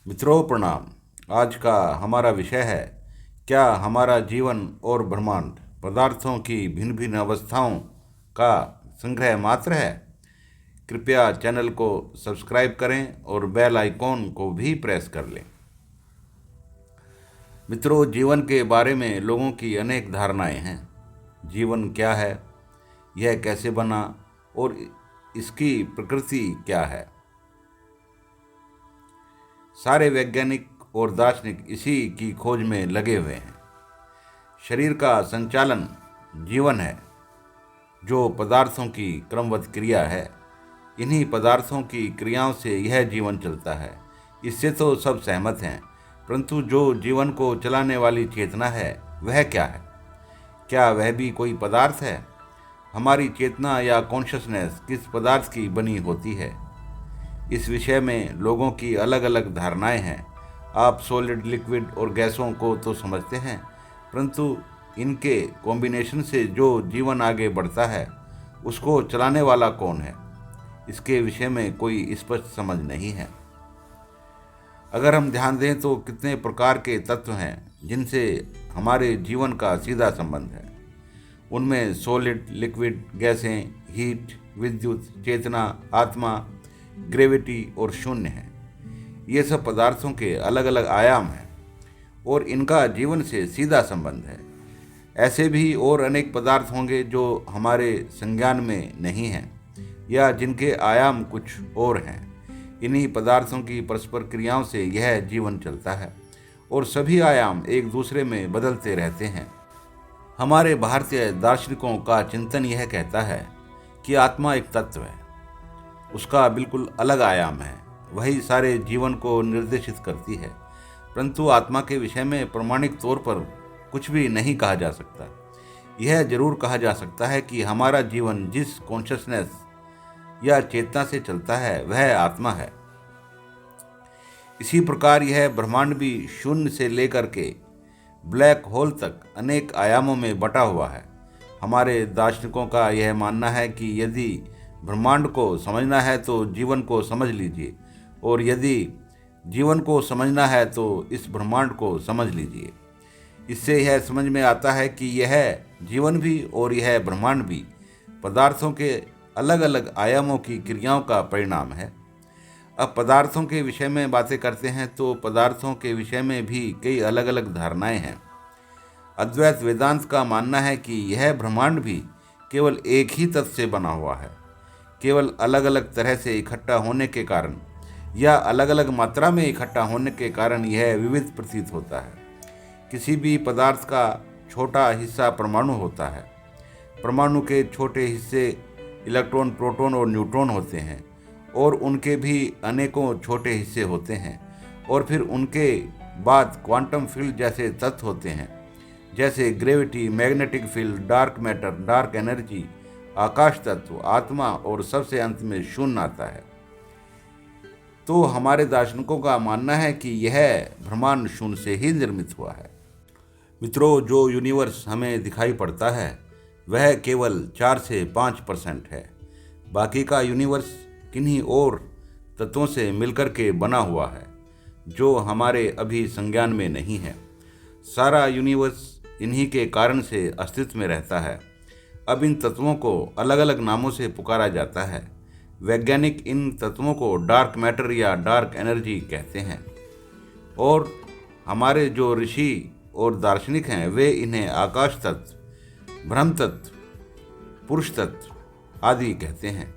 मित्रों प्रणाम। आज का हमारा विषय है, क्या हमारा जीवन और ब्रह्मांड पदार्थों की भिन्न भिन्न अवस्थाओं का संग्रह मात्र है। कृपया चैनल को सब्सक्राइब करें और बेल आइकॉन को भी प्रेस कर लें। मित्रों, जीवन के बारे में लोगों की अनेक धारणाएं हैं। जीवन क्या है, यह कैसे बना और इसकी प्रकृति क्या है। सारे वैज्ञानिक और दार्शनिक इसी की खोज में लगे हुए हैं। शरीर का संचालन जीवन है, जो पदार्थों की क्रमबद्ध क्रिया है। इन्हीं पदार्थों की क्रियाओं से यह जीवन चलता है। इससे तो सब सहमत हैं, परंतु जो जीवन को चलाने वाली चेतना है, वह क्या है? क्या वह भी कोई पदार्थ है? हमारी चेतना या कॉन्शसनेस किस पदार्थ की बनी होती है? इस विषय में लोगों की अलग अलग धारणाएं हैं। आप सॉलिड, लिक्विड और गैसों को तो समझते हैं, परंतु इनके कॉम्बिनेशन से जो जीवन आगे बढ़ता है, उसको चलाने वाला कौन है, इसके विषय में कोई स्पष्ट समझ नहीं है। अगर हम ध्यान दें तो कितने प्रकार के तत्व हैं जिनसे हमारे जीवन का सीधा संबंध है। उनमें सॉलिड, लिक्विड, गैसें, हीट, विद्युत, चेतना, आत्मा, ग्रेविटी और शून्य है। ये सब पदार्थों के अलग अलग आयाम हैं और इनका जीवन से सीधा संबंध है। ऐसे भी और अनेक पदार्थ होंगे जो हमारे संज्ञान में नहीं हैं या जिनके आयाम कुछ और हैं। इन्हीं पदार्थों की परस्पर क्रियाओं से यह जीवन चलता है और सभी आयाम एक दूसरे में बदलते रहते हैं। हमारे भारतीय दार्शनिकों का चिंतन यह कहता है कि आत्मा एक तत्व है, उसका बिल्कुल अलग आयाम है, वही सारे जीवन को निर्देशित करती है। परंतु आत्मा के विषय में प्रमाणिक तौर पर कुछ भी नहीं कहा जा सकता। यह जरूर कहा जा सकता है कि हमारा जीवन जिस कॉन्शसनेस या चेतना से चलता है, वह आत्मा है। इसी प्रकार यह ब्रह्मांड भी शून्य से लेकर के ब्लैक होल तक अनेक आयामों में बटा हुआ है। हमारे दार्शनिकों का यह मानना है कि यदि ब्रह्मांड को समझना है तो जीवन को समझ लीजिए, और यदि जीवन को समझना है तो इस ब्रह्मांड को समझ लीजिए। इससे यह समझ में आता है कि यह जीवन भी और यह ब्रह्मांड भी पदार्थों के अलग अलग आयामों की क्रियाओं का परिणाम है। अब पदार्थों के विषय में बातें करते हैं तो पदार्थों के विषय में भी कई अलग अलग धारणाएं हैं। अद्वैत वेदांत का मानना है कि यह ब्रह्मांड भी केवल एक ही तत्व से बना हुआ है। केवल अलग अलग तरह से इकट्ठा होने के कारण या अलग अलग मात्रा में इकट्ठा होने के कारण यह विविध प्रतीत होता है। किसी भी पदार्थ का छोटा हिस्सा परमाणु होता है। परमाणु के छोटे हिस्से इलेक्ट्रॉन, प्रोटॉन और न्यूट्रॉन होते हैं, और उनके भी अनेकों छोटे हिस्से होते हैं। और फिर उनके बाद क्वांटम फील्ड जैसे तत्व होते हैं, जैसे gravity, magnetic field, dark matter, dark energy, आकाश तत्व, आत्मा, और सबसे अंत में शून्य आता है। तो हमारे दार्शनिकों का मानना है कि यह ब्रह्मांड शून्य से ही निर्मित हुआ है। मित्रों, जो यूनिवर्स हमें दिखाई पड़ता है वह केवल 4 से 5% है। बाकी का यूनिवर्स किन्हीं और तत्वों से मिलकर के बना हुआ है, जो हमारे अभी संज्ञान में नहीं है। सारा यूनिवर्स इन्हीं के कारण से अस्तित्व में रहता है। अब इन तत्वों को अलग अलग नामों से पुकारा जाता है। वैज्ञानिक इन तत्वों को डार्क मैटर या डार्क एनर्जी कहते हैं, और हमारे जो ऋषि और दार्शनिक हैं वे इन्हें आकाश तत्व, ब्रह्म तत्व, पुरुष तत्व आदि कहते हैं।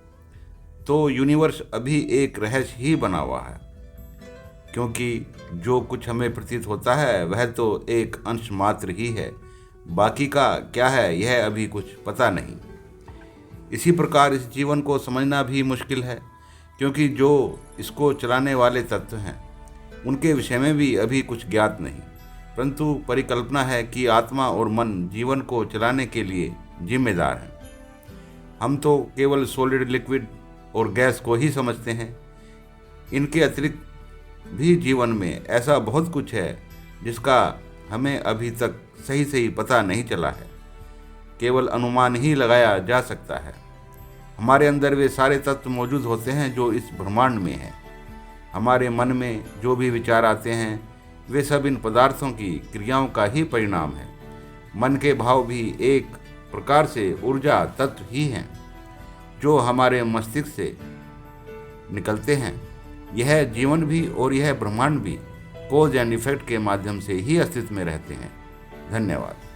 तो यूनिवर्स अभी एक रहस्य ही बना हुआ है, क्योंकि जो कुछ हमें प्रतीत होता है वह तो एक अंश मात्र ही है। बाकी का क्या है यह अभी कुछ पता नहीं। इसी प्रकार इस जीवन को समझना भी मुश्किल है, क्योंकि जो इसको चलाने वाले तत्व हैं उनके विषय में भी अभी कुछ ज्ञात नहीं। परंतु परिकल्पना है कि आत्मा और मन जीवन को चलाने के लिए जिम्मेदार हैं। हम तो केवल सॉलिड, लिक्विड और गैस को ही समझते हैं। इनके अतिरिक्त भी जीवन में ऐसा बहुत कुछ है जिसका हमें अभी तक सही पता नहीं चला है। केवल अनुमान ही लगाया जा सकता है। हमारे अंदर वे सारे तत्व मौजूद होते हैं जो इस ब्रह्मांड में हैं। हमारे मन में जो भी विचार आते हैं वे सब इन पदार्थों की क्रियाओं का ही परिणाम है। मन के भाव भी एक प्रकार से ऊर्जा तत्व ही हैं जो हमारे मस्तिष्क से निकलते हैं। यह जीवन भी और यह ब्रह्मांड भी कॉज एंड इफेक्ट के माध्यम से ही अस्तित्व में रहते हैं। धन्यवाद।